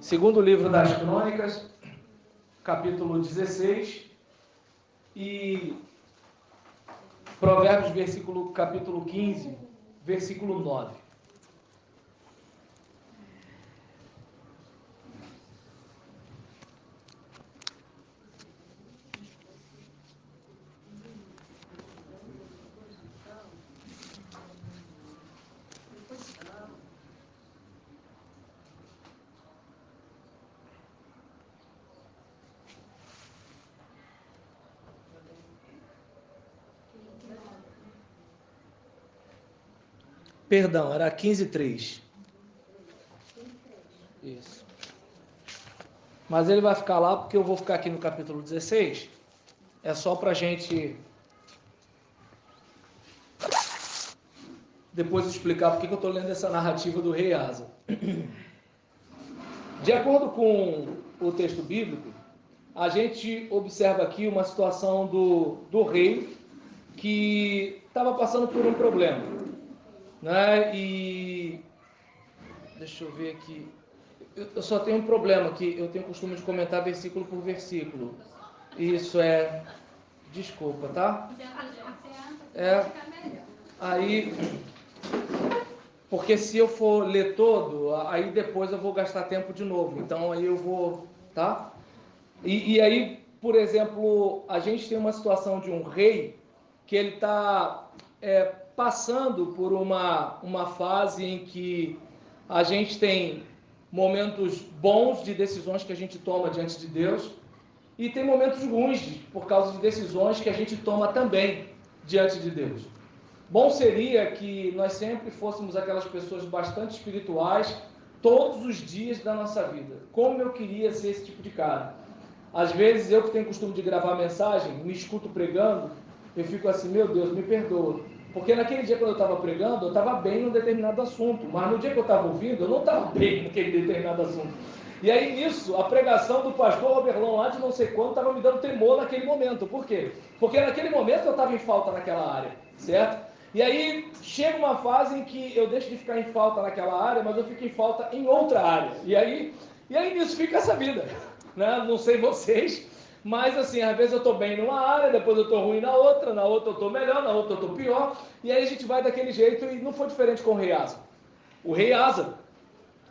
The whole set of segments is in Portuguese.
Segundo livro das Crônicas, capítulo 16 e Provérbios, capítulo 15, versículo 9. Perdão, era 15:3. Isso. Mas ele vai ficar lá porque eu vou ficar aqui no capítulo 16. É só para a gente depois explicar porque que eu estou lendo essa narrativa do rei Asa. De acordo com o texto bíblico, a gente observa aqui uma situação do rei que estava passando por um problema, né? E deixa eu ver aqui. Eu só tenho um problema que eu tenho costume de comentar versículo por versículo. Isso é. Desculpa, tá? Aí. Porque se eu for ler todo, aí depois eu vou gastar tempo de novo. Então aí eu vou. Tá? E aí, por exemplo, a gente tem uma situação de um rei que ele está passando por uma fase em que a gente tem momentos bons de decisões que a gente toma diante de Deus e tem momentos ruins por causa de decisões que a gente toma também diante de Deus. Bom seria que nós sempre fôssemos aquelas pessoas bastante espirituais todos os dias da nossa vida. Como eu queria ser esse tipo de cara. Às vezes eu que tenho costume de gravar mensagem, me escuto pregando, eu fico assim, meu Deus, me perdoa. Porque naquele dia quando eu estava pregando, eu estava bem num determinado assunto, mas no dia que eu estava ouvindo, eu não estava bem naquele determinado assunto. E aí nisso, a pregação do pastor Roberlão lá de não sei quando estava me dando temor naquele momento. Por quê? Porque naquele momento eu estava em falta naquela área, certo? E aí chega uma fase em que eu deixo de ficar em falta naquela área, mas eu fico em falta em outra área. E aí nisso fica essa vida, né? Não sei vocês, mas assim, às vezes eu estou bem numa área, depois eu estou ruim na outra eu estou melhor, na outra eu estou pior, e aí a gente vai daquele jeito e não foi diferente com o rei Asa. O rei Asa,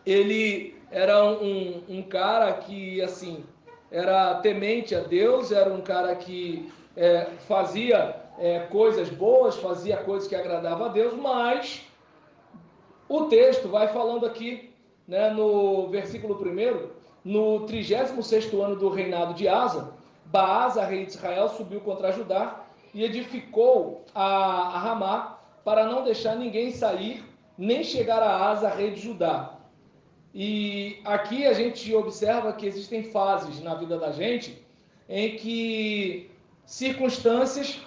ele era um cara que, assim, era temente a Deus, era um cara que fazia coisas boas, fazia coisas que agradavam a Deus, mas o texto vai falando aqui, né, no versículo 1, no 36º ano do reinado de Asa, Baasa, rei de Israel, subiu contra Judá e edificou a Ramá para não deixar ninguém sair, nem chegar a Asa, rei de Judá. E aqui a gente observa que existem fases na vida da gente em que circunstâncias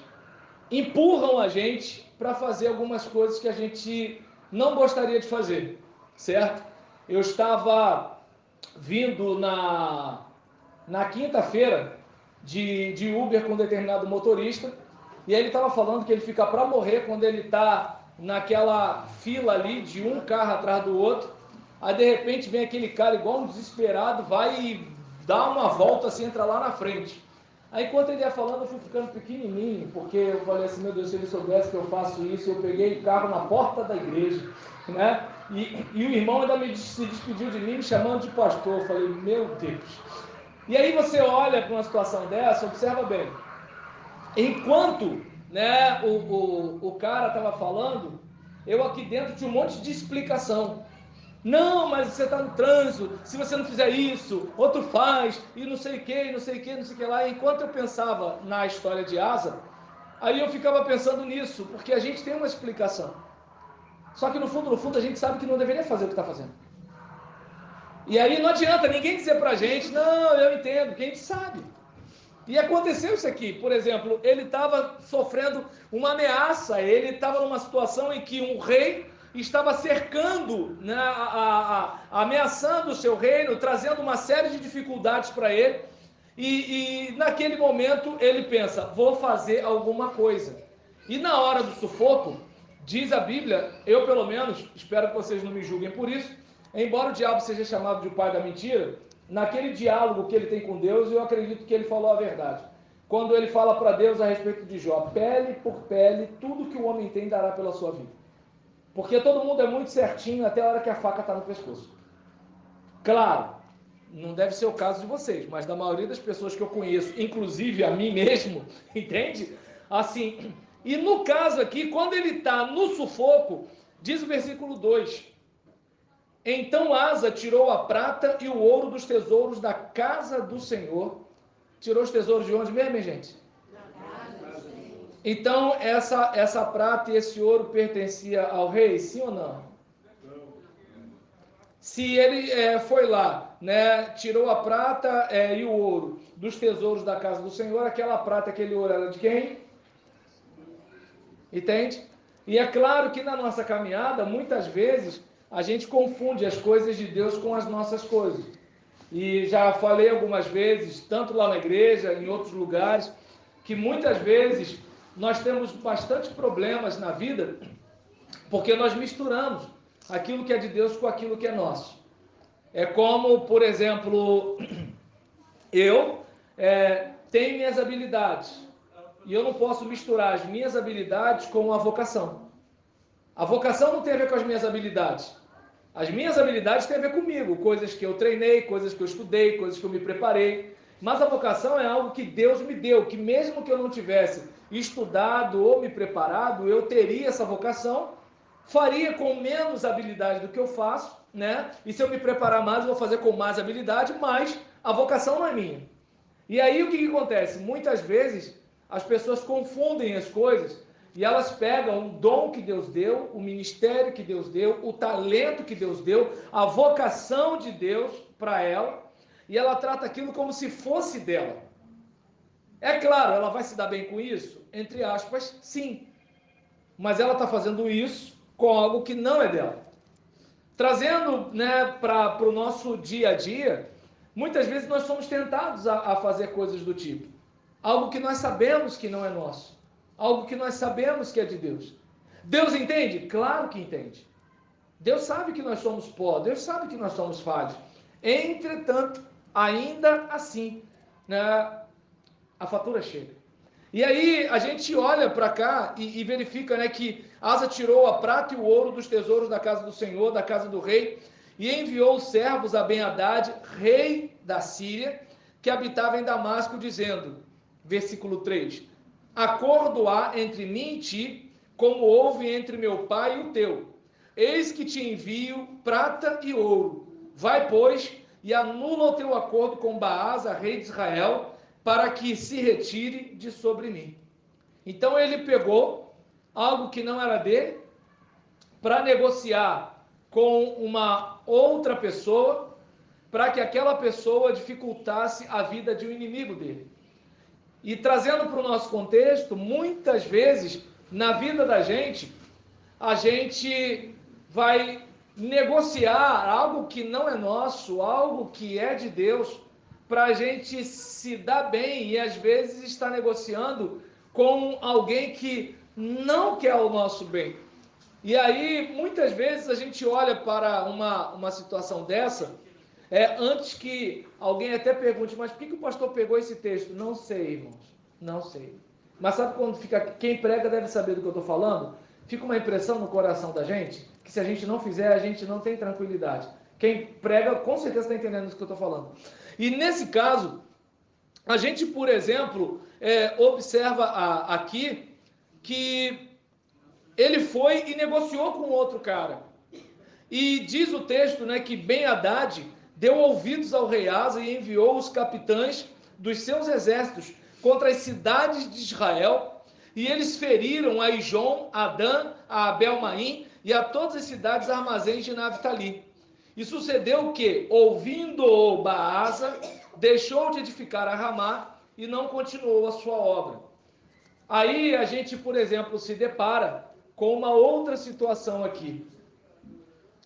empurram a gente para fazer algumas coisas que a gente não gostaria de fazer, certo? Eu estava vindo na quinta-feira de Uber com um determinado motorista, e aí ele estava falando que ele fica para morrer quando ele está naquela fila ali de um carro atrás do outro, aí de repente vem aquele cara igual um desesperado, vai e dá uma volta assim, entra lá na frente. Aí enquanto ele ia falando, eu fui ficando pequenininho, porque eu falei assim, meu Deus, se ele soubesse que eu faço isso, eu peguei o carro na porta da igreja, né? E o irmão ainda se despediu de mim, me chamando de pastor. Eu falei, meu Deus. E aí você olha para uma situação dessa, observa bem. Enquanto, né, o cara estava falando, eu aqui dentro tinha um monte de explicação. Não, mas você está no trânsito, se você não fizer isso, outro faz, e não sei o que, não sei o que, não sei o que lá. E enquanto eu pensava na história de Asa, aí eu ficava pensando nisso, porque a gente tem uma explicação. Só que no fundo, a gente sabe que não deveria fazer o que está fazendo. E aí não adianta ninguém dizer pra gente, não, eu entendo, porque a gente sabe. E aconteceu isso aqui, por exemplo, ele estava sofrendo uma ameaça, ele estava numa situação em que um rei estava cercando, né, ameaçando o seu reino, trazendo uma série de dificuldades para ele, e naquele momento ele pensa, vou fazer alguma coisa. E na hora do sufoco, diz a Bíblia, eu pelo menos, espero que vocês não me julguem por isso, embora o diabo seja chamado de o pai da mentira, naquele diálogo que ele tem com Deus, eu acredito que ele falou a verdade. Quando ele fala para Deus a respeito de Jó, pele por pele, tudo que o homem tem dará pela sua vida. Porque todo mundo é muito certinho até a hora que a faca está no pescoço. Claro, não deve ser o caso de vocês, mas da maioria das pessoas que eu conheço, inclusive a mim mesmo, entende? Assim, e no caso aqui, quando ele está no sufoco, diz o versículo 2, então Asa tirou a prata e o ouro dos tesouros da casa do Senhor. Tirou os tesouros de onde mesmo, gente? Então, essa prata e esse ouro pertencia ao rei, sim ou não? Se ele foi lá, né, tirou a prata e o ouro dos tesouros da casa do Senhor, aquela prata, aquele ouro era de quem? Entende? E é claro que na nossa caminhada, muitas vezes, a gente confunde as coisas de Deus com as nossas coisas. E já falei algumas vezes, tanto lá na igreja, em outros lugares, que muitas vezes nós temos bastante problemas na vida, porque nós misturamos aquilo que é de Deus com aquilo que é nosso. É como, por exemplo, eu tenho minhas habilidades, e eu não posso misturar as minhas habilidades com a vocação. A vocação não tem a ver com as minhas habilidades. As minhas habilidades têm a ver comigo, coisas que eu treinei, coisas que eu estudei, coisas que eu me preparei. Mas a vocação é algo que Deus me deu, que mesmo que eu não tivesse estudado ou me preparado, eu teria essa vocação, faria com menos habilidade do que eu faço, né? E se eu me preparar mais, eu vou fazer com mais habilidade, mas a vocação não é minha. E aí o que acontece? Muitas vezes as pessoas confundem as coisas e elas pegam o dom que Deus deu, o ministério que Deus deu, o talento que Deus deu, a vocação de Deus para ela, e ela trata aquilo como se fosse dela. É claro, ela vai se dar bem com isso? Entre aspas, sim. Mas ela está fazendo isso com algo que não é dela. Trazendo, né, para o nosso dia a dia, muitas vezes nós somos tentados a fazer coisas do tipo. Algo que nós sabemos que não é nosso. Algo que nós sabemos que é de Deus. Deus entende? Claro que entende. Deus sabe que nós somos pó, Deus sabe que nós somos falhos. Entretanto, ainda assim, né, a fatura chega. E aí a gente olha para cá e verifica, né, que Asa tirou a prata e o ouro dos tesouros da casa do Senhor, da casa do rei, e enviou servos a Ben-Hadad, rei da Síria, que habitava em Damasco, dizendo, versículo 3, acordo há entre mim e ti, como houve entre meu pai e o teu. Eis que te envio prata e ouro. Vai, pois, e anula o teu acordo com Baasa, rei de Israel, para que se retire de sobre mim. Então ele pegou algo que não era dele para negociar com uma outra pessoa, para que aquela pessoa dificultasse a vida de um inimigo dele. E trazendo para o nosso contexto, muitas vezes na vida da gente, a gente vai negociar algo que não é nosso, algo que é de Deus, para a gente se dar bem e às vezes está negociando com alguém que não quer o nosso bem. E aí, muitas vezes, a gente olha para uma situação dessa, antes que alguém até pergunte, mas por que o pastor pegou esse texto? Não sei, irmãos, não sei. Mas sabe quando fica, quem prega deve saber do que eu estou falando? Fica uma impressão no coração da gente, que se a gente não fizer, a gente não tem tranquilidade. Quem prega, com certeza está entendendo isso que eu estou falando. E nesse caso, a gente, por exemplo, observa aqui que ele foi e negociou com outro cara. E diz o texto, né, que Ben-Hadad deu ouvidos ao rei Asa e enviou os capitães dos seus exércitos contra as cidades de Israel, e eles feriram a Ijon, a Dan, a Abel-Maim e a todas as cidades armazéns de Naftali. E sucedeu que, ouvindo Baasa, deixou de edificar a Ramá e não continuou a sua obra. Aí a gente, por exemplo, se depara com uma outra situação aqui,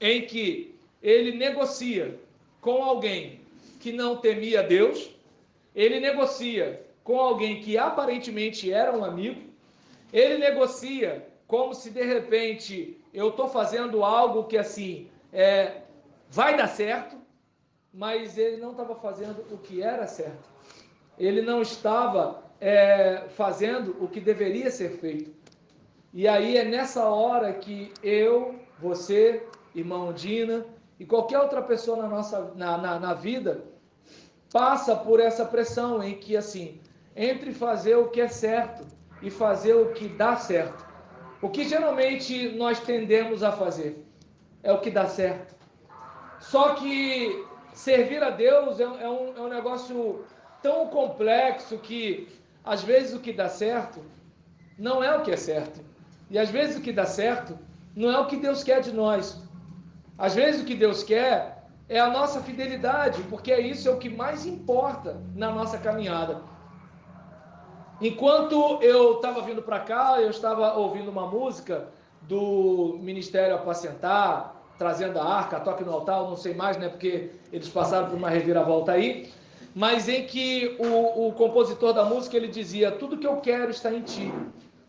em que ele negocia com alguém que não temia Deus, ele negocia com alguém que aparentemente era um amigo, ele negocia como se de repente eu estou fazendo algo que assim vai dar certo, mas ele não estava fazendo o que era certo. Ele não estava fazendo o que deveria ser feito. E aí é nessa hora que eu, você, irmão Dina, e qualquer outra pessoa na vida, passa por essa pressão em que, assim, entre fazer o que é certo e fazer o que dá certo. O que geralmente nós tendemos a fazer é o que dá certo. Só que servir a Deus é um negócio tão complexo que, às vezes, o que dá certo não é o que é certo. E, às vezes, o que dá certo não é o que Deus quer de nós. Às vezes, o que Deus quer é a nossa fidelidade, porque isso é o que mais importa na nossa caminhada. Enquanto eu estava vindo para cá, eu estava ouvindo uma música do Ministério Apacentar, trazendo a arca, toque no altar, não sei mais, né? Porque eles passaram por uma reviravolta aí. Mas em que o compositor da música, ele dizia: tudo que eu quero está em ti.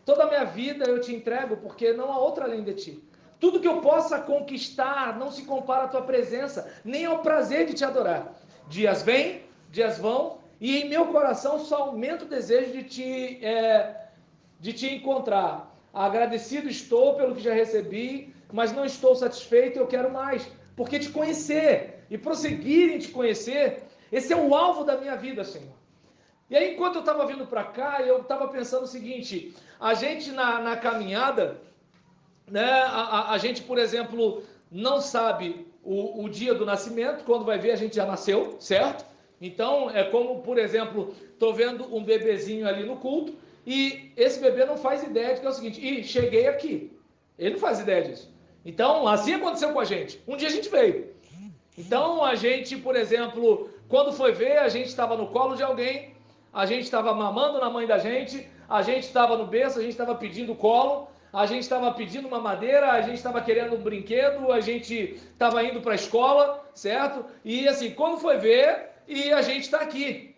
Toda a minha vida eu te entrego, porque não há outra além de ti. Tudo que eu possa conquistar não se compara à tua presença, nem ao prazer de te adorar. Dias vêm, dias vão, e em meu coração só aumenta o desejo de te encontrar. Agradecido estou pelo que já recebi, mas não estou satisfeito, eu quero mais. Porque te conhecer e prosseguir em te conhecer, esse é o alvo da minha vida, Senhor. E aí, enquanto eu estava vindo para cá, eu estava pensando o seguinte: a gente na caminhada, né, a gente, por exemplo, não sabe o dia do nascimento, quando vai ver a gente já nasceu, certo? Então, é como, por exemplo, estou vendo um bebezinho ali no culto, e esse bebê não faz ideia de que é o seguinte: cheguei aqui. Ele não faz ideia disso. Então, assim aconteceu com a gente. Um dia a gente veio. Então, a gente, por exemplo, quando foi ver, a gente estava no colo de alguém, a gente estava mamando na mãe da gente, a gente estava no berço, a gente estava pedindo colo, a gente estava pedindo uma madeira, a gente estava querendo um brinquedo, a gente estava indo para a escola, certo? E assim, quando foi ver, e a gente está aqui.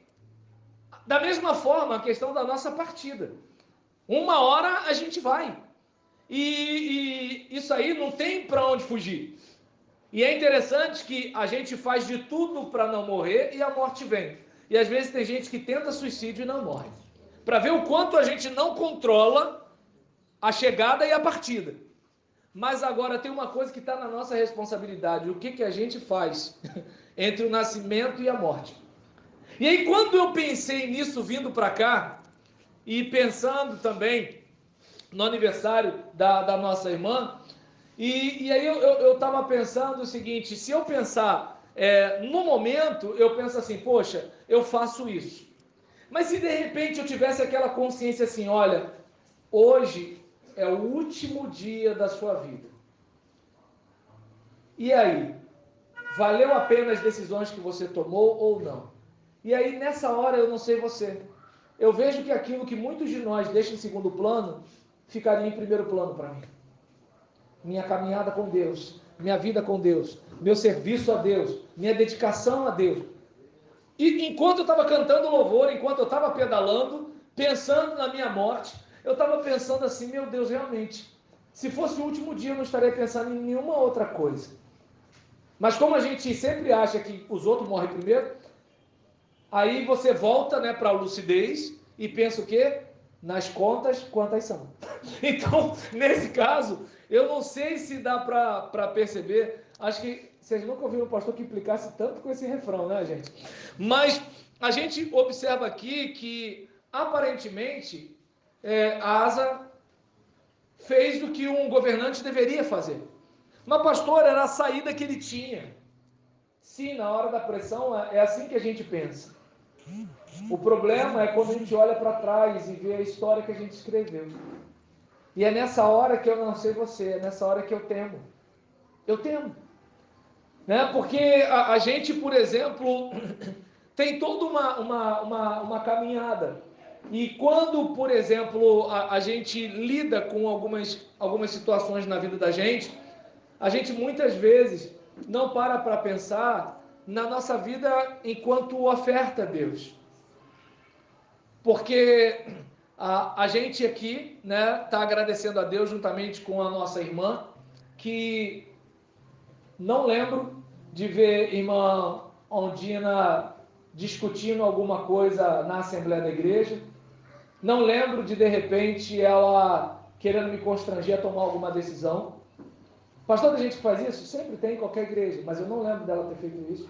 Da mesma forma, a questão da nossa partida. Uma hora a gente vai. E isso aí não tem para onde fugir. E é interessante que a gente faz de tudo para não morrer e a morte vem. E às vezes tem gente que tenta suicídio e não morre. Para ver o quanto a gente não controla a chegada e a partida. Mas agora tem uma coisa que está na nossa responsabilidade: o que a gente faz entre o nascimento e a morte. E aí, quando eu pensei nisso vindo para cá, e pensando também no aniversário da nossa irmã, e aí eu estava pensando o seguinte: se eu pensar no momento, eu penso assim, poxa, eu faço isso. Mas se de repente eu tivesse aquela consciência assim: olha, hoje é o último dia da sua vida. E aí? Valeu a pena as decisões que você tomou ou não? E aí, nessa hora, eu não sei você, eu vejo que aquilo que muitos de nós deixam em segundo plano, ficaria em primeiro plano para mim. Minha caminhada com Deus, minha vida com Deus, meu serviço a Deus, minha dedicação a Deus. E enquanto eu estava cantando louvor, enquanto eu estava pedalando, pensando na minha morte, eu estava pensando assim: meu Deus, realmente, se fosse o último dia eu não estaria pensando em nenhuma outra coisa. Mas como a gente sempre acha que os outros morrem primeiro, aí você volta, né, para a lucidez e pensa o quê? Nas contas, quantas são? Então, nesse caso, eu não sei se dá para perceber. Acho que vocês nunca ouviram um pastor que implicasse tanto com esse refrão, né, gente? Mas a gente observa aqui que, aparentemente, a Asa fez do que um governante deveria fazer. Mas, pastor, era a saída que ele tinha. Sim, na hora da pressão é assim que a gente pensa. O problema é quando a gente olha para trás e vê a história que a gente escreveu. E é nessa hora que eu não sei você, é nessa hora que eu temo. Eu temo. Né? Porque a gente, por exemplo, tem toda uma caminhada. E quando, por exemplo, a gente lida com algumas situações na vida da gente, a gente muitas vezes não para pensar na nossa vida enquanto oferta a Deus. Porque a gente aqui, né, está agradecendo a Deus juntamente com a nossa irmã, que não lembro de ver irmã Ondina discutindo alguma coisa na Assembleia da Igreja. Não lembro de repente, ela querendo me constranger a tomar alguma decisão. Pastor, tem gente que faz isso? Sempre tem em qualquer igreja, mas eu não lembro dela ter feito isso.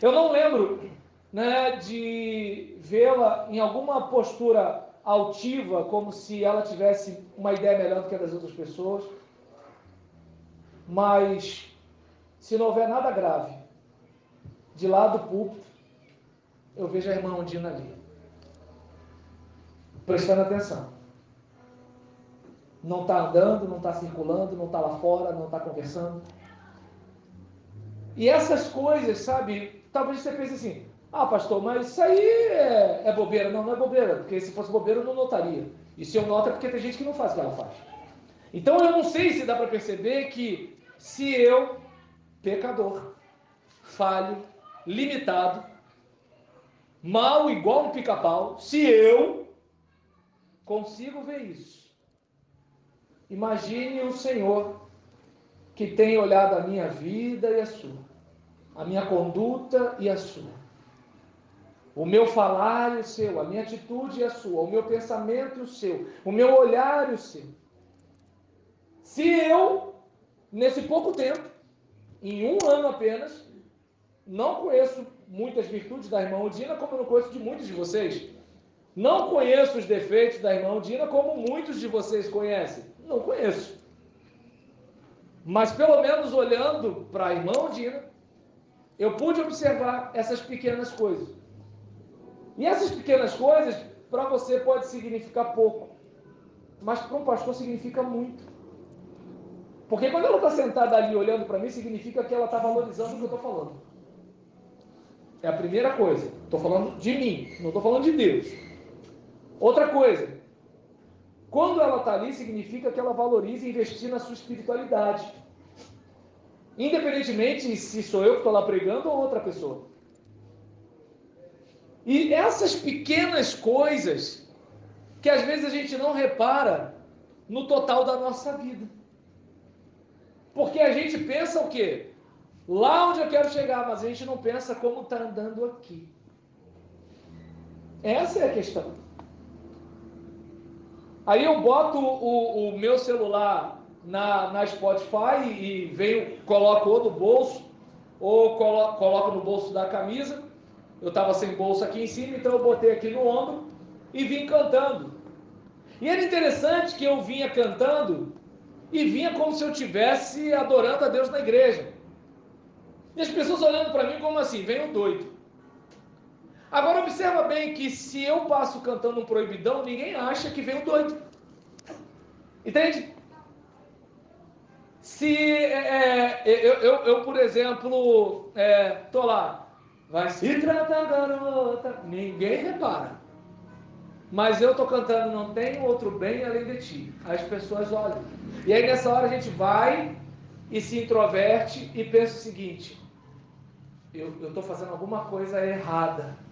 Eu não lembro, né, de vê-la em alguma postura altiva, como se ela tivesse uma ideia melhor do que a das outras pessoas. Mas, se não houver nada grave, de lá do púlpito, eu vejo a irmã Ondina ali, prestando atenção. Não está andando, não está circulando, não está lá fora, não está conversando. E essas coisas, sabe, talvez você pense assim, ah, pastor, mas isso aí é bobeira. Não, não é bobeira, porque se fosse bobeira eu não notaria. E se eu noto é porque tem gente que não faz o que ela faz. Então eu não sei se dá para perceber que se eu, pecador, falho, limitado, mal igual um pica-pau, se eu consigo ver isso, imagine o Senhor que tem olhado a minha vida e a sua, a minha conduta e a sua, o meu falar e o seu, a minha atitude e a sua, o meu pensamento e o seu, o meu olhar e o seu. Se eu, nesse pouco tempo, em um ano apenas, não conheço muitas virtudes da irmã Ondina, como eu não conheço de muitos de vocês. Não conheço os defeitos da irmã Ondina, como muitos de vocês conhecem. Não conheço. Mas pelo menos olhando para a irmã Ondina, eu pude observar essas pequenas coisas. E essas pequenas coisas, para você pode significar pouco, mas para um pastor significa muito. Porque quando ela está sentada ali olhando para mim, significa que ela está valorizando o que eu estou falando. É a primeira coisa. Estou falando de mim, não estou falando de Deus. Outra coisa, quando ela está ali, significa que ela valoriza investir na sua espiritualidade. Independentemente se sou eu que estou lá pregando ou outra pessoa. E essas pequenas coisas que às vezes a gente não repara no total da nossa vida. Porque a gente pensa o quê? Lá onde eu quero chegar, mas a gente não pensa como está andando aqui. Essa é a questão. Aí eu boto o meu celular na Spotify e venho, coloco ou no bolso, ou coloco no bolso da camisa. Eu estava sem bolso aqui em cima, então eu botei aqui no ombro e vim cantando. E era interessante que eu vinha cantando e vinha como se eu estivesse adorando a Deus na igreja. E as pessoas olhando para mim como assim, vem um doido. Agora observa bem que se eu passo cantando um proibidão, ninguém acha que vem um doido. Entende? Se por exemplo, tô lá, vai se tratar garota, ninguém repara. Mas eu tô cantando, não tem outro bem além de ti. As pessoas olham. E aí nessa hora a gente vai e se introverte e pensa o seguinte: eu estou fazendo alguma coisa errada.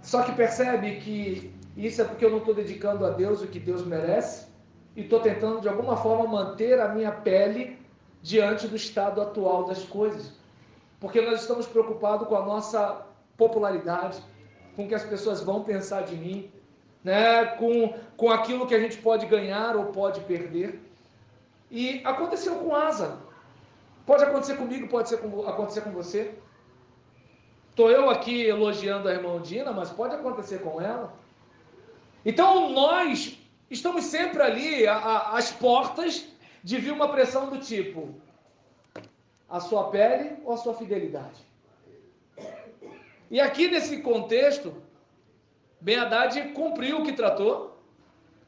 Só que percebe que isso é porque eu não estou dedicando a Deus o que Deus merece e estou tentando de alguma forma manter a minha pele diante do estado atual das coisas. Porque nós estamos preocupados com a nossa popularidade, com o que as pessoas vão pensar de mim, né? com aquilo que a gente pode ganhar ou pode perder. E aconteceu com Asa. Pode acontecer comigo, pode acontecer com você. Estou eu aqui elogiando a irmã Dina, mas pode acontecer com ela. Então nós estamos sempre ali às portas de vir uma pressão do tipo: a sua pele ou a sua fidelidade? E aqui nesse contexto, Ben-Hadad cumpriu o que tratou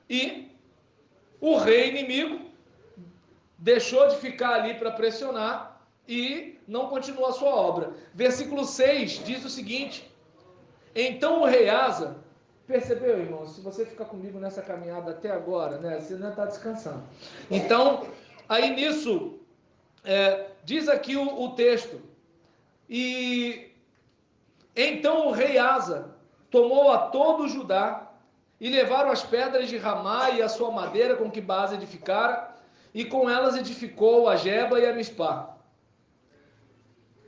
e o rei inimigo deixou de ficar ali para pressionar e não continuou a sua obra. Versículo 6 diz o seguinte: então o rei Asa, percebeu, irmão, se você ficar comigo nessa caminhada até agora, né, você não está descansando. Então, aí nisso, diz aqui o texto, e então o rei Asa tomou a todo o Judá, e levaram as pedras de Ramá e a sua madeira com que Baasa edificara, e com elas edificou a Geba e a Mispá.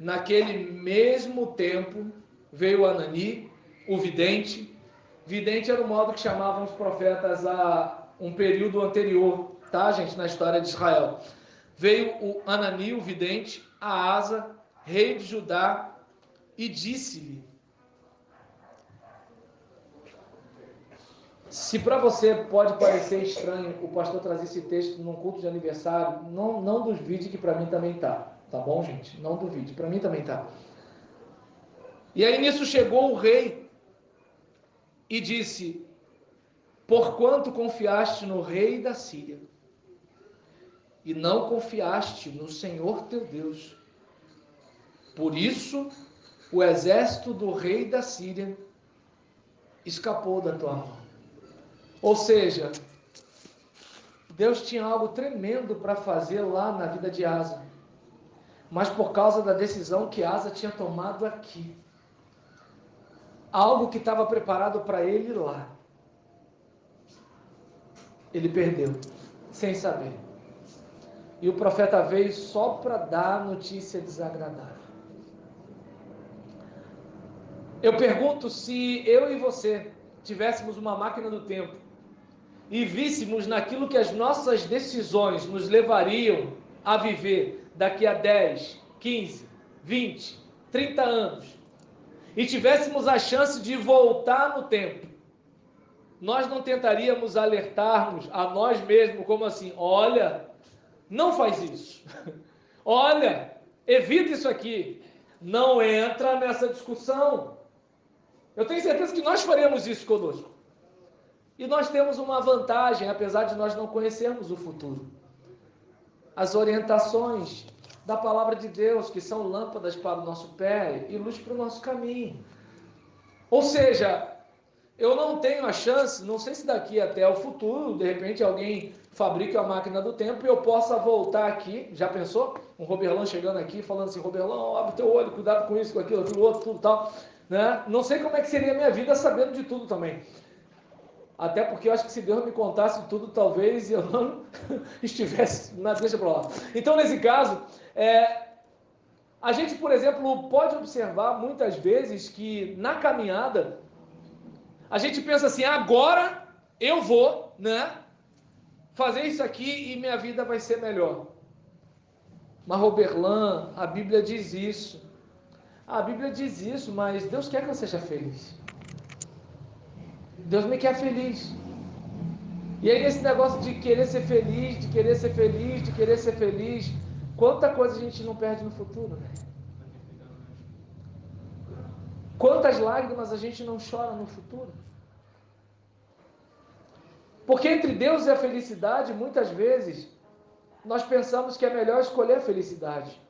naquele mesmo tempo, veio Anani, o vidente. Vidente era o modo que chamavam os profetas a um período anterior, tá, gente, na história de Israel. Veio o Anani, o vidente, a Asa, rei de Judá, e disse-lhe: se para você pode parecer estranho o pastor trazer esse texto num culto de aniversário, não duvide que para mim também tá bom, gente? Não duvide, para mim também tá. E aí nisso chegou o rei e disse: porquanto confiaste no rei da Síria e não confiaste no Senhor teu Deus, por isso o exército do rei da Síria escapou da tua mão. Ou seja, Deus tinha algo tremendo para fazer lá na vida de Asa, mas por causa da decisão que Asa tinha tomado aqui, algo que estava preparado para ele lá, ele perdeu, sem saber. E o profeta veio só para dar notícia desagradável. Eu pergunto, se eu e você tivéssemos uma máquina do tempo e víssemos naquilo que as nossas decisões nos levariam a viver daqui a 10, 15, 20, 30 anos, e tivéssemos a chance de voltar no tempo, nós não tentaríamos alertar-nos a nós mesmos como assim: olha, não faz isso, olha, evita isso aqui, não entra nessa discussão. Eu tenho certeza que nós faremos isso conosco. E nós temos uma vantagem, apesar de nós não conhecermos o futuro. As orientações da palavra de Deus, que são lâmpadas para o nosso pé e luz para o nosso caminho. Ou seja, eu não tenho a chance, não sei se daqui até o futuro, de repente alguém fabrique a máquina do tempo e eu possa voltar aqui. Já pensou? Um Roberlan chegando aqui falando assim: Roberlan, abre teu olho, cuidado com isso, com aquilo, aquilo outro, tudo tal. Né? Não sei como é que seria a minha vida sabendo de tudo também. Até porque eu acho que se Deus me contasse tudo, talvez eu não estivesse, mas deixa para lá. Então, nesse caso, a gente, por exemplo, pode observar muitas vezes que na caminhada, a gente pensa assim: agora eu vou, né, fazer isso aqui e minha vida vai ser melhor. Mas, Roberlan, a Bíblia diz isso. A Bíblia diz isso, mas Deus quer que eu seja feliz. Deus me quer feliz. E aí esse negócio de querer ser feliz, de querer ser feliz, de querer ser feliz, quanta coisa a gente não perde no futuro, né? Quantas lágrimas a gente não chora no futuro? Porque entre Deus e a felicidade, muitas vezes, nós pensamos que é melhor escolher a felicidade.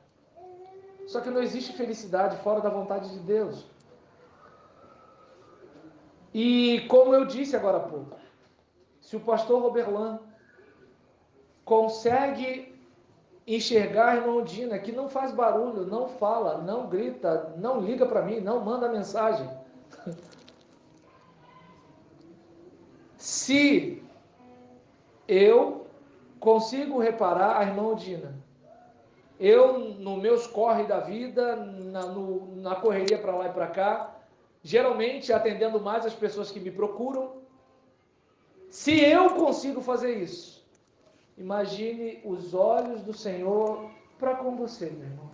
Só que não existe felicidade fora da vontade de Deus. E como eu disse agora há pouco, se o pastor Roberlan consegue enxergar a irmã Dina, que não faz barulho, não fala, não grita, não liga para mim, não manda mensagem. Se eu consigo reparar a irmã Dina, eu, nos meus corre da vida, na correria para lá e para cá, geralmente atendendo mais as pessoas que me procuram, se eu consigo fazer isso, imagine os olhos do Senhor para com você, meu irmão.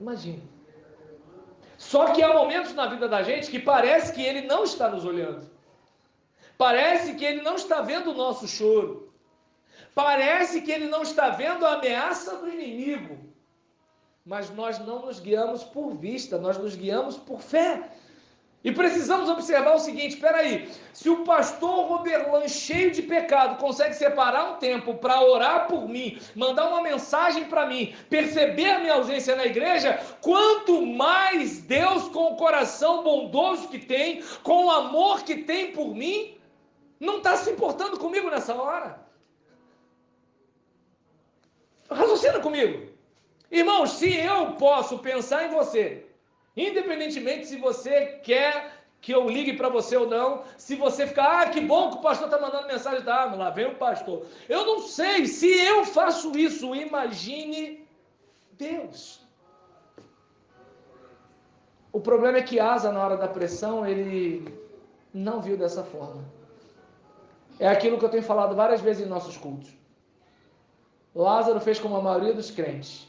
Imagine. Só que há momentos na vida da gente que parece que Ele não está nos olhando. Parece que Ele não está vendo o nosso choro. Parece que Ele não está vendo a ameaça do inimigo. Mas nós não nos guiamos por vista, nós nos guiamos por fé. E precisamos observar o seguinte: espera aí, se o pastor Roberlan, cheio de pecado, consegue separar um tempo para orar por mim, mandar uma mensagem para mim, perceber a minha ausência na igreja, quanto mais Deus, com o coração bondoso que tem, com o amor que tem por mim, não está se importando comigo nessa hora. Raciocina comigo. Irmãos, se eu posso pensar em você, independentemente se você quer que eu ligue para você ou não, se você ficar, que bom que o pastor está mandando mensagem, tá, lá vem o pastor. Eu não sei, se eu faço isso, imagine Deus. O problema é que Asa, na hora da pressão, ele não viu dessa forma. É aquilo que eu tenho falado várias vezes em nossos cultos. Lázaro fez como a maioria dos crentes.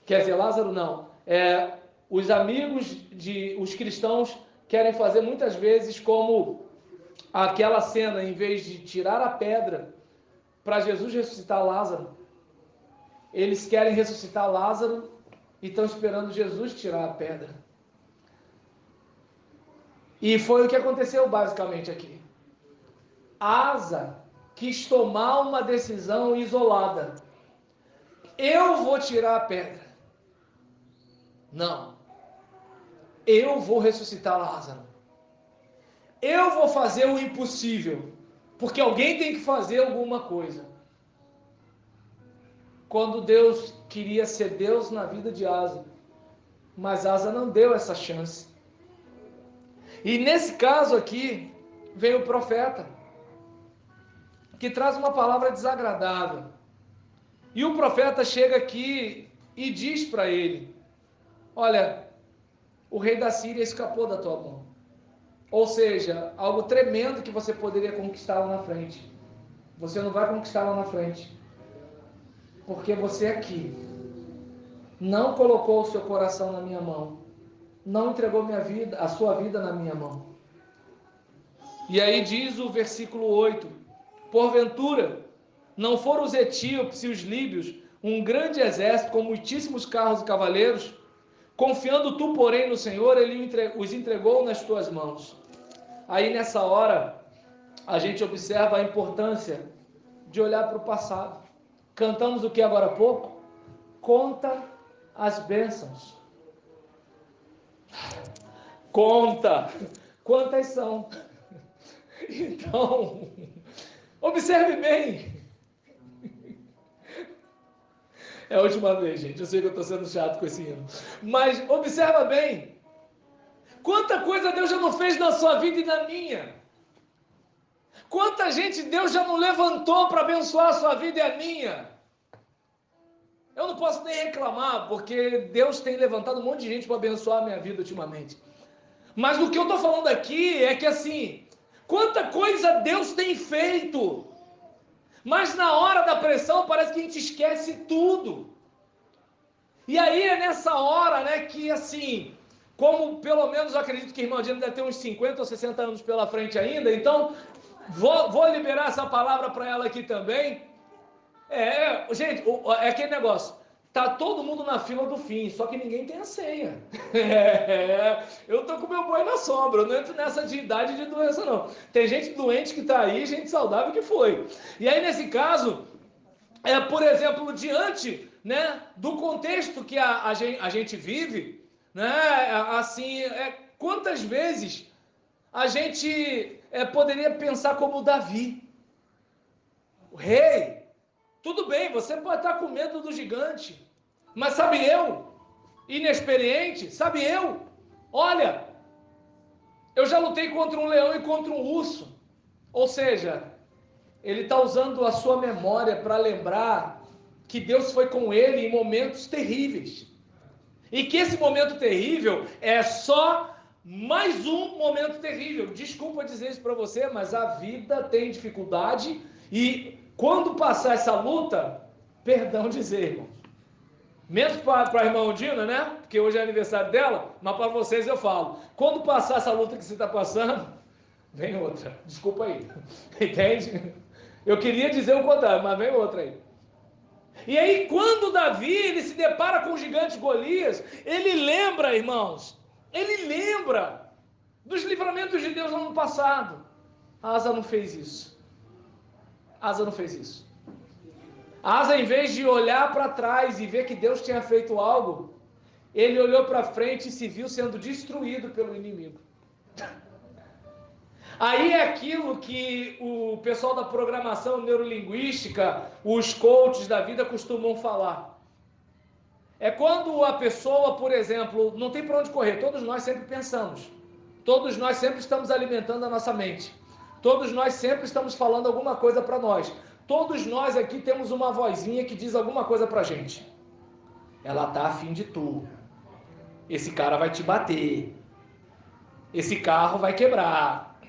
Quer dizer, Lázaro não. Os amigos os cristãos querem fazer muitas vezes como aquela cena, em vez de tirar a pedra para Jesus ressuscitar Lázaro, eles querem ressuscitar Lázaro e estão esperando Jesus tirar a pedra. E foi o que aconteceu basicamente aqui. Asa quis tomar uma decisão isolada. Eu vou tirar a pedra. Não. Eu vou ressuscitar Lázaro. Eu vou fazer o impossível. Porque alguém tem que fazer alguma coisa. Quando Deus queria ser Deus na vida de Asa. Mas Asa não deu essa chance. E nesse caso aqui, vem o profeta, que traz uma palavra desagradável. E o profeta chega aqui e diz para ele: olha, o rei da Síria escapou da tua mão. Ou seja, algo tremendo que você poderia conquistar lá na frente. Você não vai conquistar lá na frente. Porque você aqui não colocou o seu coração na minha mão. Não entregou a sua vida na minha mão. E aí diz o versículo 8: porventura, não foram os etíopes e os líbios um grande exército com muitíssimos carros e cavaleiros? Confiando tu, porém, no Senhor, ele os entregou nas tuas mãos. Aí nessa hora, a gente observa a importância de olhar para o passado. Cantamos o que agora há pouco? Conta as bênçãos. Conta! Quantas são? Então, observe bem. É a última vez, gente. Eu sei que eu estou sendo chato com esse hino. Mas observa bem. Quanta coisa Deus já não fez na sua vida e na minha. Quanta gente Deus já não levantou para abençoar a sua vida e a minha. Eu não posso nem reclamar, porque Deus tem levantado um monte de gente para abençoar a minha vida ultimamente. Mas o que eu estou falando aqui é que assim, quanta coisa Deus tem feito. Mas na hora da pressão parece que a gente esquece tudo. E aí é nessa hora, né, que assim, como pelo menos eu acredito que a irmã Dina deve ter uns 50 ou 60 anos pela frente ainda, então vou liberar essa palavra para ela aqui também. Gente, é aquele negócio, tá todo mundo na fila do fim, só que ninguém tem a senha. Eu tô com meu boi na sombra, eu não entro nessa de idade de doença não. Tem gente doente que tá aí, gente saudável que foi. E aí nesse caso, por exemplo, diante, né, do contexto que a gente vive, né, assim, quantas vezes a gente poderia pensar como Davi, o rei. Tudo bem, você pode estar com medo do gigante, mas sabe eu, inexperiente, sabe eu, olha, eu já lutei contra um leão e contra um urso. Ou seja, ele está usando a sua memória para lembrar que Deus foi com ele em momentos terríveis. E que esse momento terrível é só mais um momento terrível. Desculpa dizer isso para você, mas a vida tem dificuldade e quando passar essa luta, perdão dizer, irmão. Menos para a irmã Ondina, né? Porque hoje é aniversário dela, mas para vocês eu falo. Quando passar essa luta que você está passando, vem outra. Desculpa aí. Entende? Eu queria dizer o contrário, mas vem outra aí. E aí, quando Davi ele se depara com o gigante Golias, ele lembra, irmãos, ele lembra dos livramentos de Deus lá no passado. Asa não fez isso. Asa não fez isso. Asa, em vez de olhar para trás e ver que Deus tinha feito algo, ele olhou para frente e se viu sendo destruído pelo inimigo. Aí é aquilo que o pessoal da programação neurolinguística, os coaches da vida costumam falar. É quando a pessoa, por exemplo, não tem para onde correr. Todos nós sempre pensamos. Todos nós sempre estamos alimentando a nossa mente. Todos nós sempre estamos falando alguma coisa para nós. Todos nós aqui temos uma vozinha que diz alguma coisa para a gente. Ela está afim de tu. esse cara vai te bater, esse carro vai quebrar,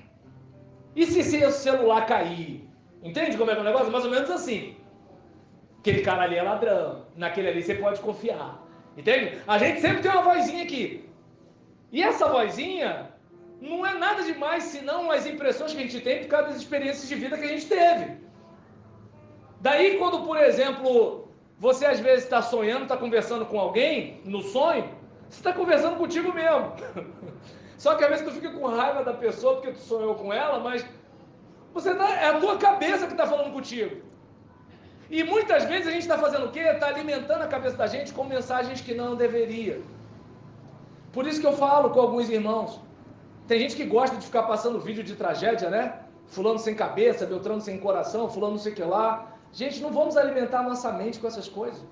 e se seu celular cair? Entende como é que é o negócio? Mais ou menos assim. Aquele cara ali é ladrão, naquele ali você pode confiar. Entende? A gente sempre tem uma vozinha aqui. E essa vozinha não é nada demais senão as impressões que a gente tem por causa das experiências de vida que a gente teve. Daí quando, por exemplo, você às vezes está sonhando, está conversando com alguém, no sonho, você está conversando contigo mesmo. Só que às vezes tu fica com raiva da pessoa porque tu sonhou com ela, mas é a tua cabeça que está falando contigo. E muitas vezes a gente está fazendo o quê? Está alimentando a cabeça da gente com mensagens que não deveria. Por isso que eu falo com alguns irmãos. Tem gente que gosta de ficar passando vídeo de tragédia, né? Fulano sem cabeça, Beltrano sem coração, fulano não sei o que lá. Gente, não vamos alimentar a nossa mente com essas coisas.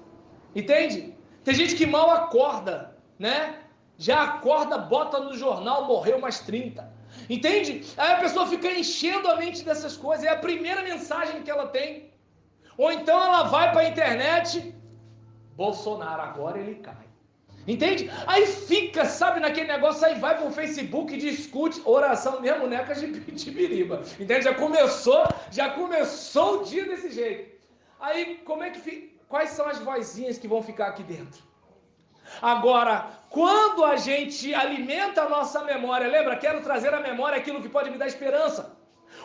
Entende? Tem gente que mal acorda, né? Já acorda, bota no jornal, morreu mais 30. Entende? Aí a pessoa fica enchendo a mente dessas coisas. É a primeira mensagem que ela tem. Ou então ela vai para a internet, Bolsonaro, agora ele cai. Entende? Aí fica, sabe, naquele negócio, aí vai pro Facebook e discute oração mesmo, neca de biriba. Entende? Já começou o dia desse jeito. Aí, como é que fica? Quais são as vozinhas que vão ficar aqui dentro? Agora, quando a gente alimenta a nossa memória, lembra? Quero trazer à memória aquilo que pode me dar esperança.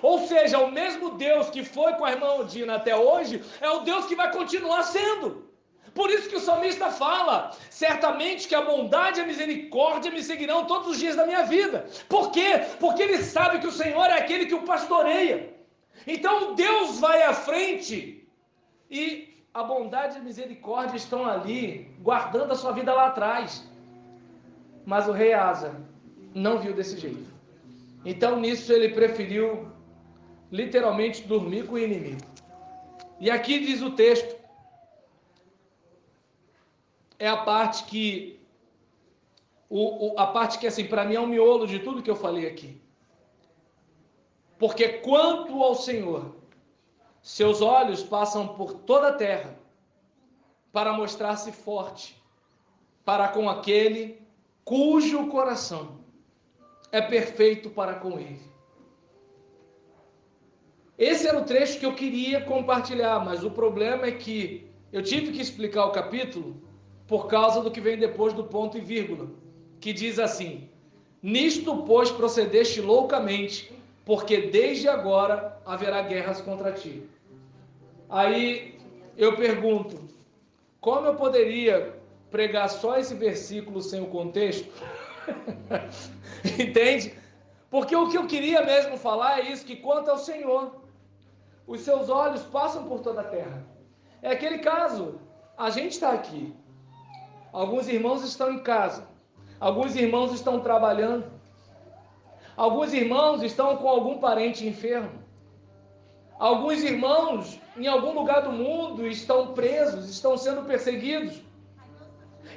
Ou seja, o mesmo Deus que foi com a irmã Odina até hoje, é o Deus que vai continuar sendo. Por isso que o salmista fala, certamente que a bondade e a misericórdia me seguirão todos os dias da minha vida. Por quê? Porque ele sabe que o Senhor é aquele que o pastoreia. Então Deus vai à frente e a bondade e a misericórdia estão ali, guardando a sua vida lá atrás. Mas o rei Asa não viu desse jeito. Então nisso ele preferiu literalmente dormir com o inimigo. E aqui diz o texto, é a parte que a parte que assim, para mim é o miolo de tudo que eu falei aqui. Porque quanto ao Senhor, seus olhos passam por toda a terra para mostrar-se forte para com aquele cujo coração é perfeito para com ele. Esse era o trecho que eu queria compartilhar, mas o problema é que eu tive que explicar o capítulo por causa do que vem depois do ponto e vírgula, que diz assim: nisto, pois, procedeste loucamente, porque desde agora haverá guerras contra ti. Aí eu pergunto, como eu poderia pregar só esse versículo sem o contexto? Entende? Porque o que eu queria mesmo falar é isso, que quanto ao Senhor, os seus olhos passam por toda a terra. É aquele caso, a gente está aqui, alguns irmãos estão em casa, alguns irmãos estão trabalhando, alguns irmãos estão com algum parente enfermo, alguns irmãos em algum lugar do mundo estão presos, estão sendo perseguidos.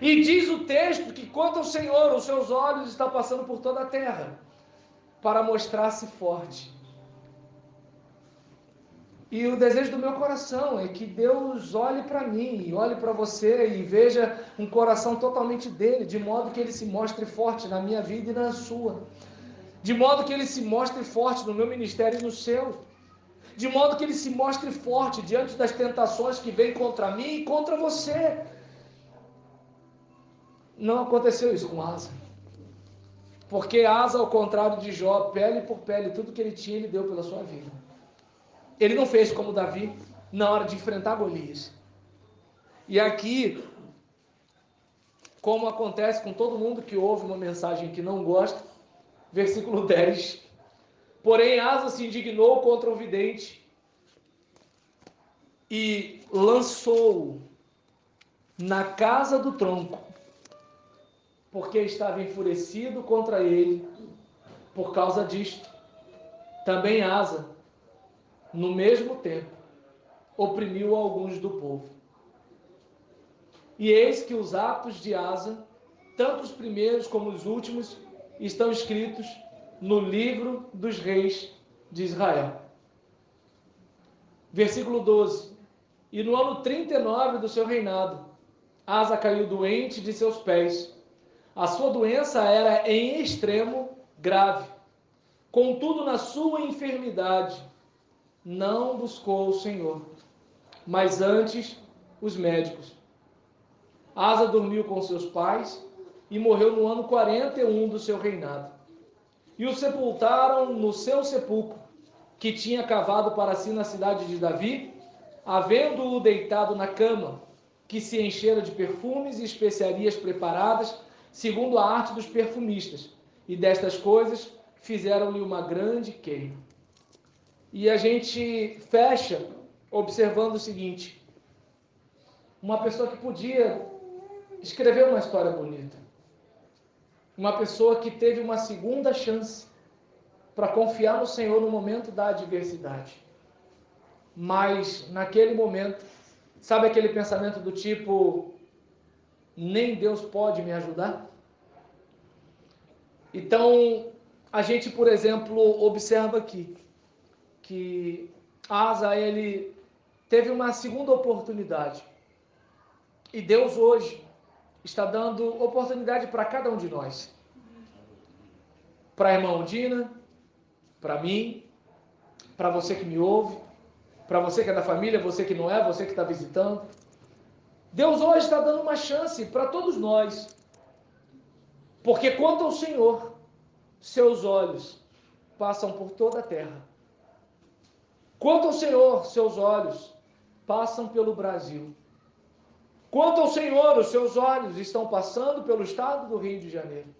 E diz o texto que quanto ao Senhor, os seus olhos estão passando por toda a terra, para mostrar-se forte. E o desejo do meu coração é que Deus olhe para mim, olhe para você e veja um coração totalmente dele, de modo que ele se mostre forte na minha vida e na sua. De modo que ele se mostre forte no meu ministério e no seu. De modo que ele se mostre forte diante das tentações que vêm contra mim e contra você. Não aconteceu isso com Asa. Porque Asa, ao contrário de Jó, pele por pele, tudo que ele tinha, ele deu pela sua vida. Ele não fez como Davi na hora de enfrentar Golias. E aqui, como acontece com todo mundo que ouve uma mensagem que não gosta, versículo 10. Porém, Asa se indignou contra o vidente e lançou-o na casa do tronco, porque estava enfurecido contra ele por causa disto. Também Asa, no mesmo tempo, oprimiu alguns do povo. E eis que os atos de Asa, tanto os primeiros como os últimos, estão escritos no livro dos reis de Israel. Versículo 12. E no ano 39 do seu reinado, Asa caiu doente de seus pés, A sua doença era em extremo grave. Contudo, na sua enfermidade, não buscou o Senhor, mas antes os médicos. Asa dormiu com seus pais e morreu no ano 41 do seu reinado. E o sepultaram no seu sepulcro, que tinha cavado para si na cidade de Davi, havendo-o deitado na cama, que se enchera de perfumes e especiarias preparadas, segundo a arte dos perfumistas. E destas coisas fizeram-lhe uma grande queima. E a gente fecha observando o seguinte: uma pessoa que podia escrever uma história bonita, uma pessoa que teve uma segunda chance para confiar no Senhor no momento da adversidade. Mas naquele momento, sabe aquele pensamento do tipo, nem Deus pode me ajudar? Então, a gente, por exemplo, observa aqui que Asa, ele teve uma segunda oportunidade. E Deus hoje está dando oportunidade para cada um de nós. Para a irmã Ondina, para mim, para você que me ouve, para você que é da família, você que não é, você que está visitando. Deus hoje está dando uma chance para todos nós. Porque quanto ao Senhor, seus olhos passam por toda a terra. Quanto ao Senhor, seus olhos passam pelo Brasil. Quanto ao Senhor, os seus olhos estão passando pelo estado do Rio de Janeiro.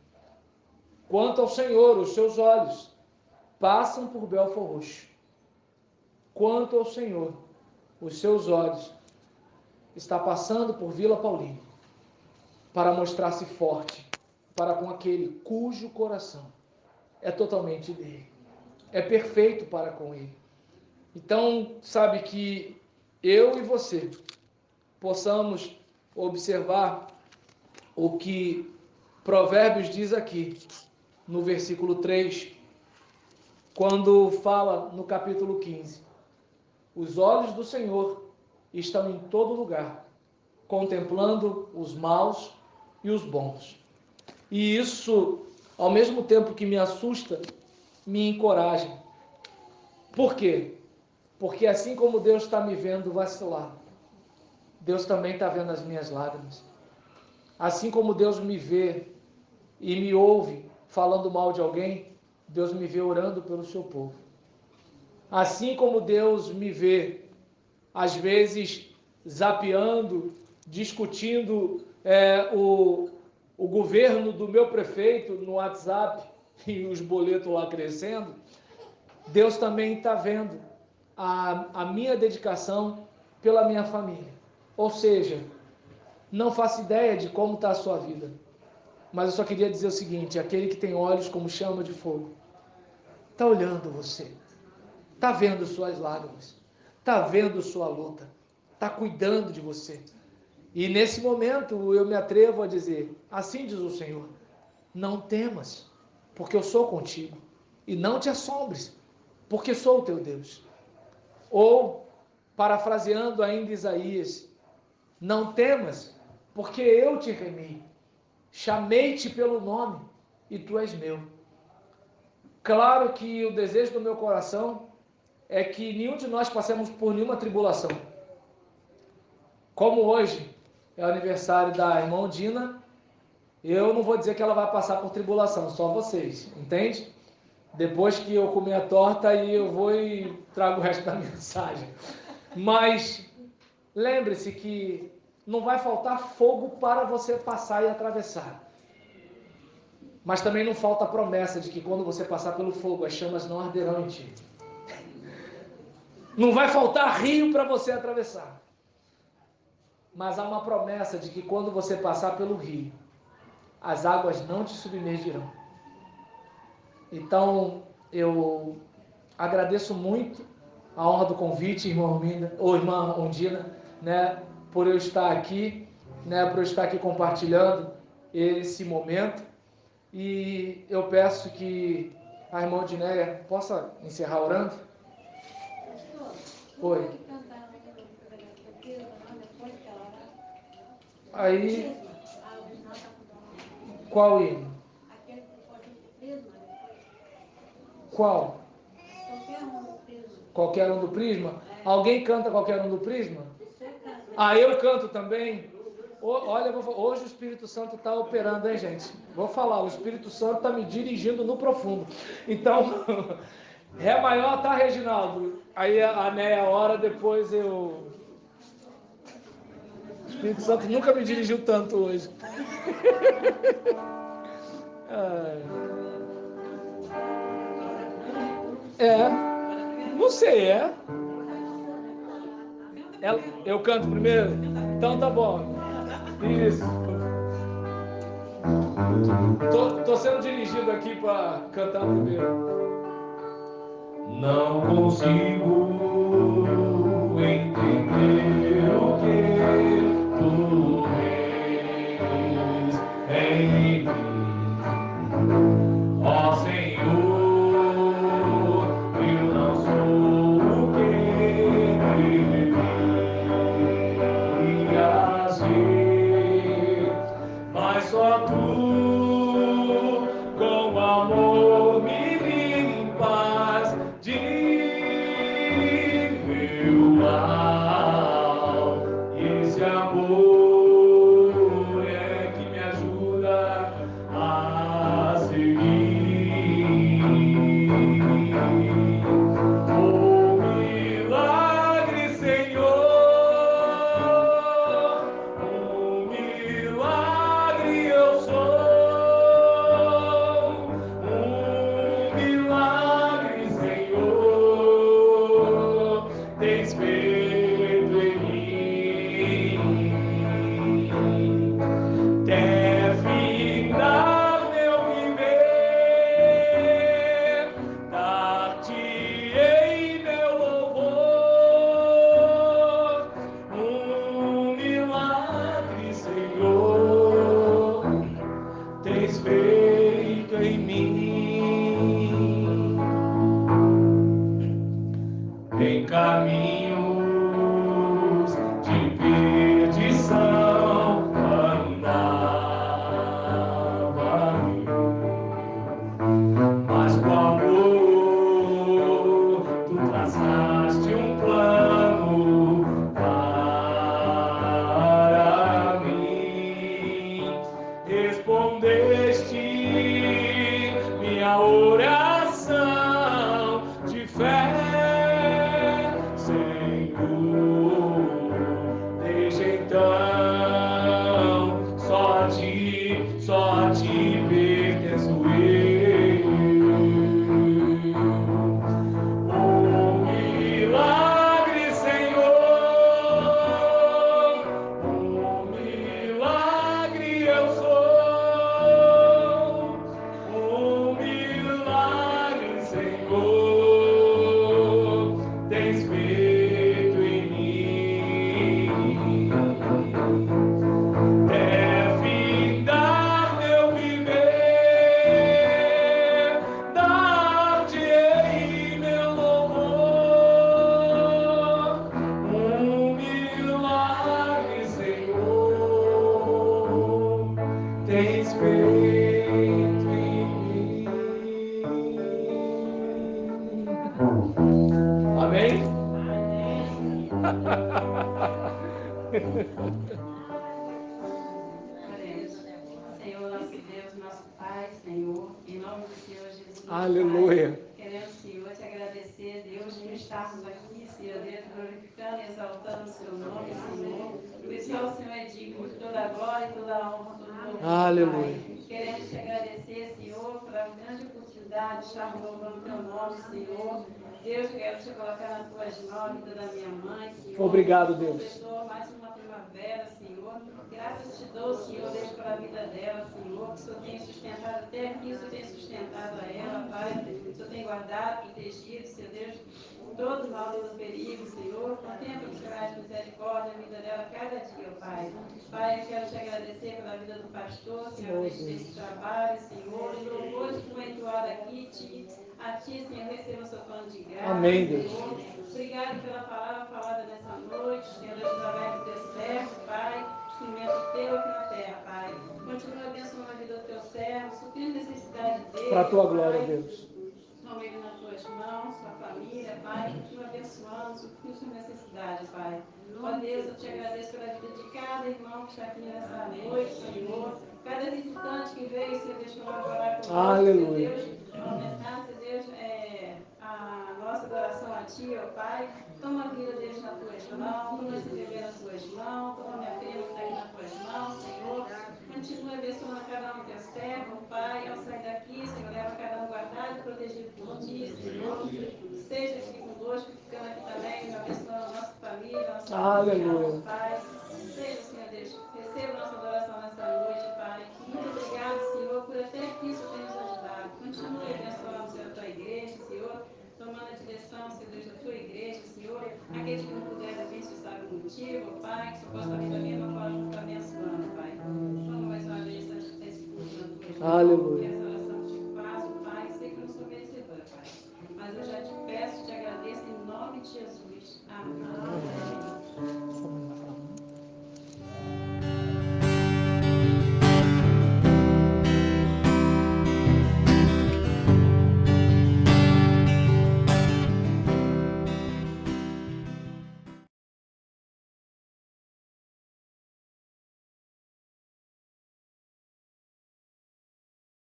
Quanto ao Senhor, os seus olhos passam por Belford Roxo. Quanto ao Senhor, os seus olhos está passando por Vila Paulina, para mostrar-se forte para com aquele cujo coração é totalmente dele, é perfeito para com ele. Então, sabe, que eu e você possamos observar o que Provérbios diz aqui, no versículo 3, quando fala no capítulo 15: os olhos do Senhor estão em todo lugar, contemplando os maus e os bons. E isso, ao mesmo tempo que me assusta, me encoraja. Por quê? Porque assim como Deus está me vendo vacilar, Deus também está vendo as minhas lágrimas. Assim como Deus me vê e me ouve falando mal de alguém, Deus me vê orando pelo seu povo. Assim como Deus me vê, às vezes, zapeando, discutindo o governo do meu prefeito no WhatsApp e os boletos lá crescendo, Deus também está vendo a minha dedicação pela minha família. Ou seja, não faço ideia de como está a sua vida, mas eu só queria dizer o seguinte: aquele que tem olhos como chama de fogo, está olhando você, está vendo suas lágrimas, está vendo sua luta, está cuidando de você. E nesse momento eu me atrevo a dizer, assim diz o Senhor: não temas, porque eu sou contigo, e não te assombres, porque sou o teu Deus. Ou, parafraseando ainda Isaías: não temas, porque eu te remi, chamei-te pelo nome, e tu és meu. Claro que o desejo do meu coração é que nenhum de nós passemos por nenhuma tribulação. Como hoje é o aniversário da irmã Ondina, eu não vou dizer que ela vai passar por tribulação, só vocês, entende? Depois que eu comer a torta, aí eu vou e trago o resto da mensagem. Mas lembre-se que não vai faltar fogo para você passar e atravessar. Mas também não falta a promessa de que quando você passar pelo fogo, as chamas não arderão em ti. Não vai faltar rio para você atravessar. Mas há uma promessa de que quando você passar pelo rio, as águas não te submergirão. Então, eu agradeço muito a honra do convite, irmã Ondina, né, por eu estar aqui, né, por eu estar aqui compartilhando esse momento. E eu peço que a irmã Odineia possa encerrar orando. Oi. Aí, Qual hino? Aquele que pode ir pro Prisma depois. Qual? Qualquer um do Prisma. Qualquer um do Prisma? Alguém canta qualquer um do Prisma? Você canta. Ah, eu canto também? Olha, hoje o Espírito Santo está operando, hein, gente? Vou falar, o Espírito Santo está me dirigindo no profundo. Então, Ré maior, tá, Reginaldo? Aí a meia hora depois eu... O Espírito Santo nunca me dirigiu tanto hoje. Não sei, eu canto primeiro? Então tá bom. Isso. Tô sendo dirigido aqui para cantar primeiro. Não consigo entender o que tu vês em mim, ó Senhor. Eu não sou o que deveria ser, mas só tu com amor me limpas de meu mal. Esse amor é que me ajuda a seguir. Oh, milagre, Senhor, um milagre eu sou, um milagre, Senhor, tens feito em mim. Até final meu viver, dar-te-ei meu louvor, um milagre, Senhor, tens feito em mim. Em caminhos de perdição andava eu, mas com amor tu traçaste um plano para mim. Respondeste minha oração de fé, Senhor. Desde então só a ti pertenço eu. Oh, milagre, Senhor, oh, milagre eu sou, oh, milagre, Senhor, tens feito em mim. Até findar meu viver, dar-te-ei meu louvor, um milagre, Senhor, tens feito em mim. Amém? Senhor, nosso Deus, nosso Pai, Senhor, em nome do Senhor Jesus. Aleluia. Pai, queremos, Senhor, te agradecer, Deus, por estarmos aqui, Senhor Deus, glorificando e exaltando o seu nome, Senhor. Pois só o Senhor é digno de toda a glória e toda a honra, todo o louvor, Aleluia. Pai. Queremos te agradecer, Senhor, pela grande oportunidade de estarmos louvando o teu nome, Senhor. Deus, quero te colocar nas tuas mãos, a vida da minha mãe, Senhor. Obrigado, Deus. Completou mais uma primavera, Senhor. Graças te dou, Senhor, Deus, pela vida dela, Senhor. Que o Senhor tem sustentado até aqui, o Senhor tem sustentado a ela, Pai. O Senhor tem guardado, protegido, Senhor Deus, todo mal, todo perigo, Senhor. Contempla os canais de misericórdia, a vida dela cada dia, Pai. Pai, eu quero te agradecer pela vida do pastor, Senhor, desse trabalho, Senhor. E louvores que foi entoado aqui, a ti, Senhor, receba o seu plano de graça. Amém, Deus. Senhor. Obrigado pela palavra falada nessa noite, Senhor, Deus, através do teu servo, Pai, instrumento teu aqui na terra, Pai. Continua abençoando a vida do teu servo, suprindo a necessidade dele. Para a tua glória, Pai. Deus. Toma ele nas tuas mãos, sua família, Pai. Continua abençoando, suprindo sua necessidade, Pai. Ó Deus, eu te agradeço pela vida de cada irmão que está aqui nessa noite, Senhor. Cada visitante que veio, Senhor Deus, para orar conosco, Aleluia. Senhor Deus, aumentar, Senhor Deus, a nossa adoração a Ti, ó Pai. Toma a vida deles nas tuas mãos, toma esse bebê nas tuas mãos, toma minha prima que está aqui nas tuas mãos, Senhor. Continua abençoando cada um que é servo, Pai. Ao sair daqui, Senhor, leva cada um guardado e protegido por Ti, Senhor. Seja aqui conosco, ficando aqui também, abençoando a nossa família, a nossa Aleluia. Pai. Seja, Senhor Deus, receba nossa adoração nessa noite, Pai. Muito obrigado, Senhor, por até aqui o Senhor tem nos ajudado. Continue abençoando, Senhor, a tua igreja, Senhor, tomando a direção, Senhor Deus, da tua igreja, Senhor. Aqueles que não puderam vir, se sabe o motivo, Pai, que supostamente da mesma forma está abençoando, Pai. Toma mais uma vez esse culto na tua mão. Aleluia.